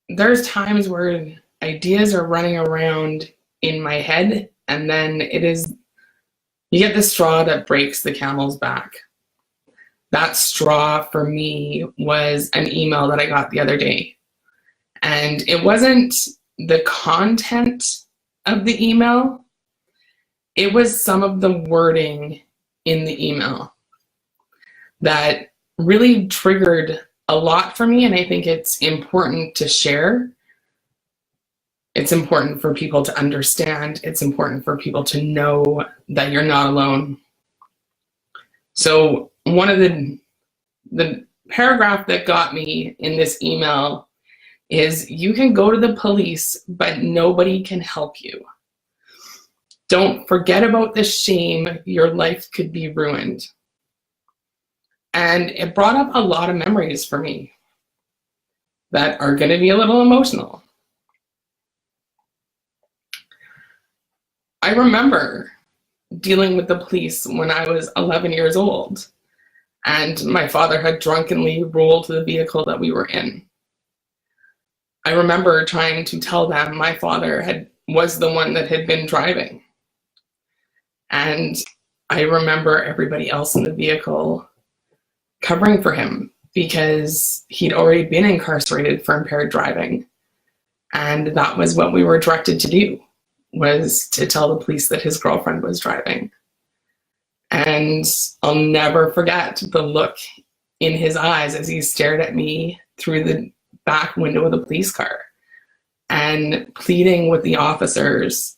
there's times where ideas are running around in my head, and then you get the straw that breaks the camel's back. That straw for me was an email that I got the other day. And it wasn't the content of the email, it was some of the wording in the email that really triggered a lot for me. And I think it's important to share. It's important for people to understand. It's important for people to know that you're not alone. So one of the paragraph that got me in this email is, you can go to the police, but nobody can help you. Don't forget about the shame. Your life could be ruined. And it brought up a lot of memories for me that are going to be a little emotional. I remember dealing with the police when I was 11 years old, and my father had drunkenly rolled the vehicle that we were in. I remember trying to tell them my father was the one that had been driving. And I remember everybody else in the vehicle covering for him because he'd already been incarcerated for impaired driving. And that was what we were directed to do, was to tell the police that his girlfriend was driving. And I'll never forget the look in his eyes as he stared at me through the back window of the police car and pleading with the officers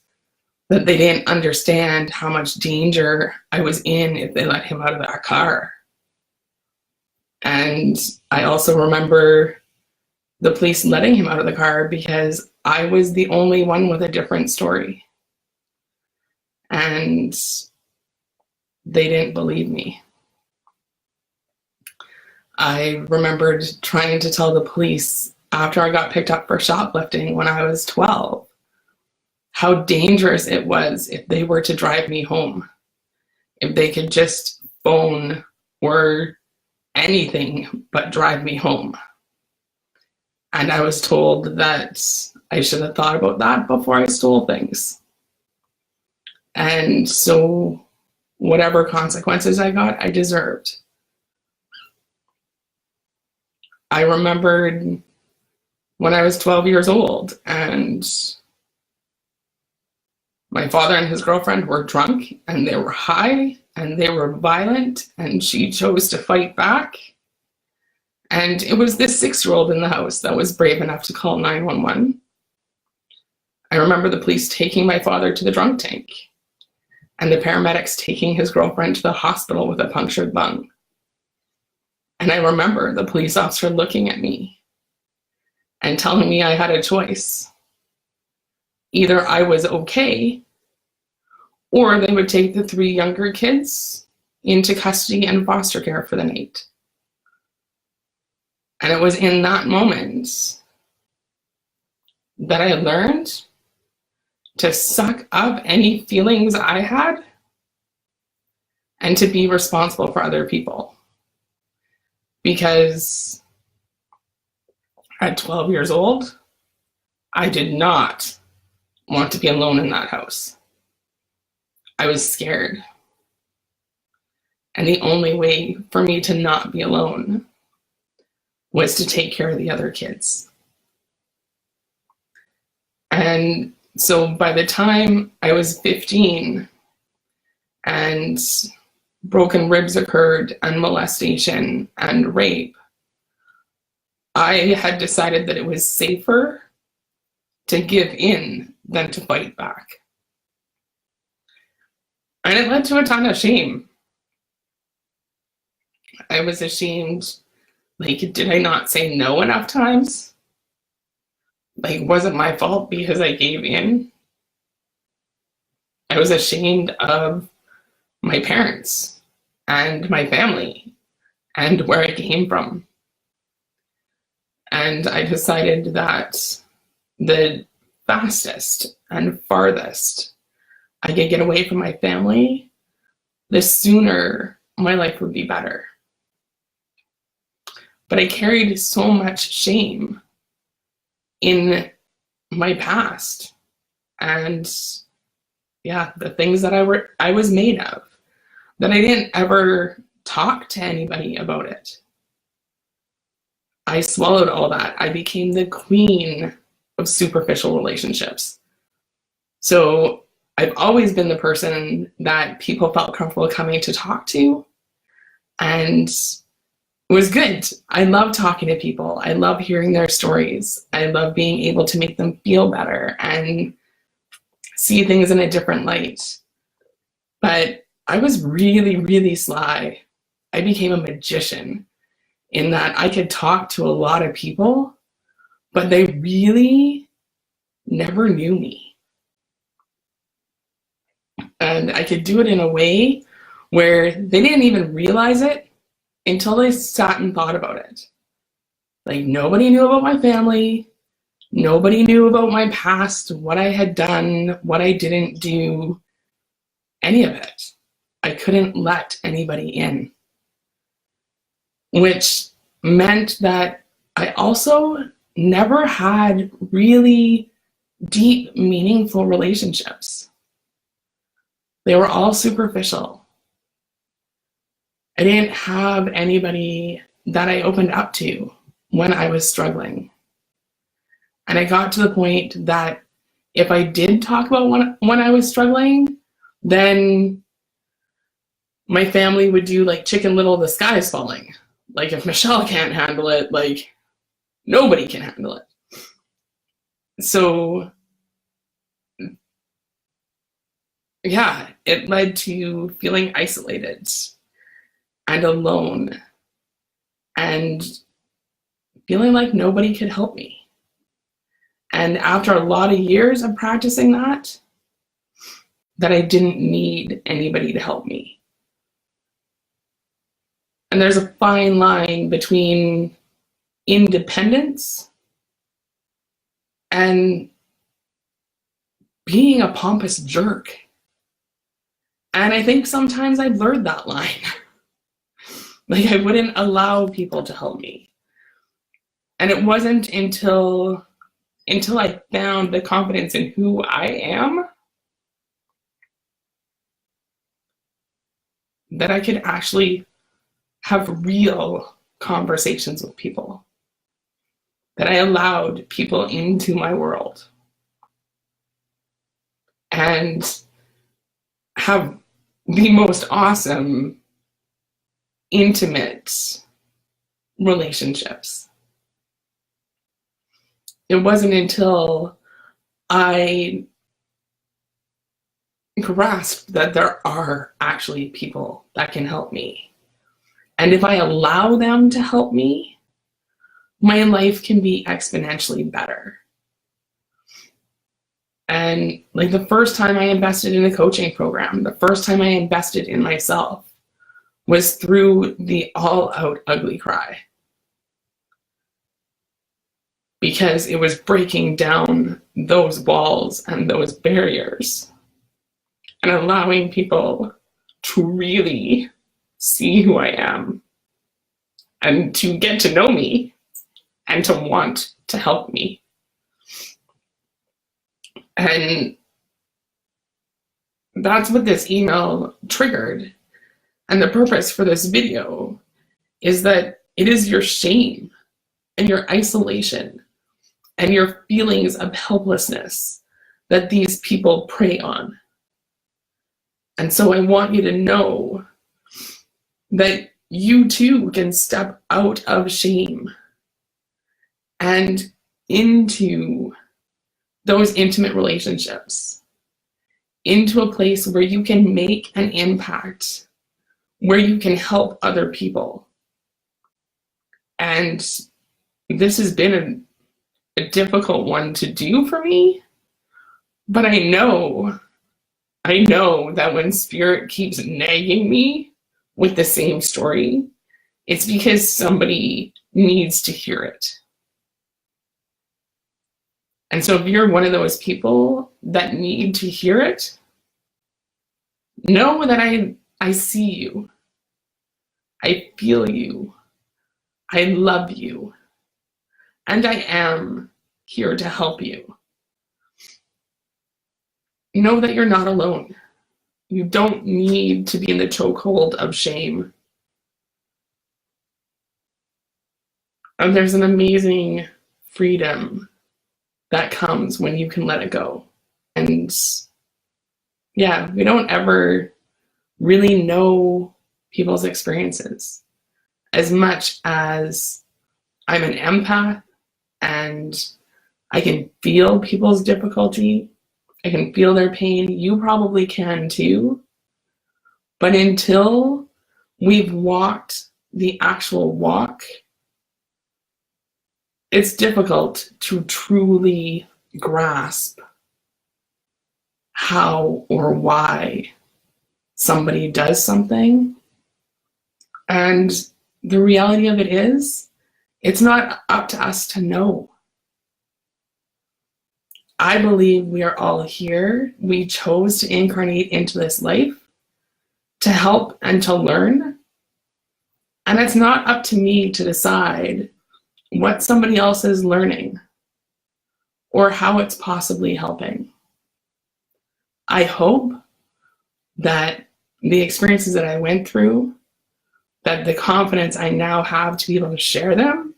that they didn't understand how much danger I was in if they let him out of that car. And I also remember the police letting him out of the car because I was the only one with a different story. And they didn't believe me. I remembered trying to tell the police after I got picked up for shoplifting when I was 12, how dangerous it was if they were to drive me home. If they could just phone or anything but drive me home. And I was told that I should have thought about that before I stole things. And so whatever consequences I got, I deserved. I remembered when I was 12 years old and my father and his girlfriend were drunk and they were high and they were violent, and she chose to fight back. And it was this 6-year-old in the house that was brave enough to call 911. I remember the police taking my father to the drunk tank and the paramedics taking his girlfriend to the hospital with a punctured lung. And I remember the police officer looking at me and telling me I had a choice. Either I was okay, or they would take the 3 younger kids into custody and foster care for the night. And it was in that moment that I learned to suck up any feelings I had and to be responsible for other people. Because at 12 years old, I did not want to be alone in that house. I was scared. And the only way for me to not be alone was to take care of the other kids. And so by the time I was 15 and broken ribs occurred and molestation and rape, I had decided that it was safer to give in than to fight back. And it led to a ton of shame. I was ashamed. Like, did I not say no enough times? Like, was it my fault because I gave in? I was ashamed of my parents and my family and where I came from. And I decided that the fastest and farthest I could get away from my family, the sooner my life would be better. But I carried so much shame in my past and the things that I was made of, that I didn't ever talk to anybody about it. I swallowed all that. I became the queen of superficial relationships. So I've always been the person that people felt comfortable coming to talk to, and it was good. I love talking to people. I love hearing their stories. I love being able to make them feel better and see things in a different light. But I was really, really sly. I became a magician in that I could talk to a lot of people, but they really never knew me. And I could do it in a way where they didn't even realize it until they sat and thought about it. Like, nobody knew about my family. Nobody knew about my past, what I had done, what I didn't do, any of it. I couldn't let anybody in, which meant that I also never had really deep, meaningful relationships. They were all superficial. I didn't have anybody that I opened up to when I was struggling. And I got to the point that if I did talk about when I was struggling, then my family would do like Chicken Little, the sky's falling. Like, if Michelle can't handle it, like, nobody can handle it. So yeah, it led to feeling isolated and alone and feeling like nobody could help me. And after a lot of years of practicing that I didn't need anybody to help me. And there's a fine line between independence and being a pompous jerk. And I think sometimes I blurred that line. Like, I wouldn't allow people to help me. And it wasn't until I found the confidence in who I am that I could actually have real conversations with people, that I allowed people into my world and have the most awesome, intimate relationships. It wasn't until I grasped that there are actually people that can help me. And if I allow them to help me, my life can be exponentially better. And like, the first time I invested in a coaching program, the first time I invested in myself was through the All Out Ugly Cry. Because it was breaking down those walls and those barriers and allowing people to really see who I am and to get to know me and to want to help me. And that's what this email triggered. And the purpose for this video is that it is your shame and your isolation and your feelings of helplessness that these people prey on. And so I want you to know that you too can step out of shame and into those intimate relationships, into a place where you can make an impact, where you can help other people. And this has been a difficult one to do for me, but I know that when Spirit keeps nagging me with the same story, it's because somebody needs to hear it. And so if you're one of those people that need to hear it, know that I see you. I feel you. I love you. And I am here to help you. Know that you're not alone. You don't need to be in the chokehold of shame. And there's an amazing freedom that comes when you can let it go. And yeah, we don't ever really know people's experiences as much as I'm an empath and I can feel people's difficulty. I can feel their pain. You probably can too. But until we've walked the actual walk, it's difficult to truly grasp how or why somebody does something. And the reality of it is, it's not up to us to know. I believe we are all here. We chose to incarnate into this life to help and to learn. And it's not up to me to decide what somebody else is learning or how it's possibly helping. I hope that the experiences that I went through, that the confidence I now have to be able to share them,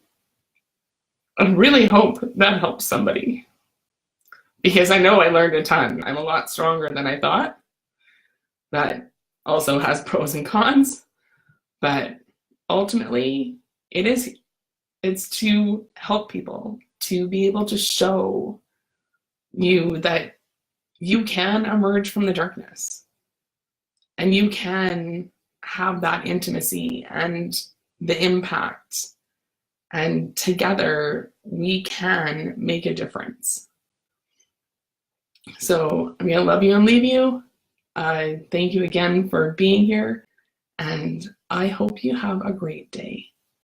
I really hope that helps somebody. Because I know I learned a ton. I'm a lot stronger than I thought. That also has pros and cons. But ultimately, it's to help people, to be able to show you that you can emerge from the darkness and you can have that intimacy and the impact, and together we can make a difference. So I'm going to love you and leave you. Thank you again for being here, and I hope you have a great day.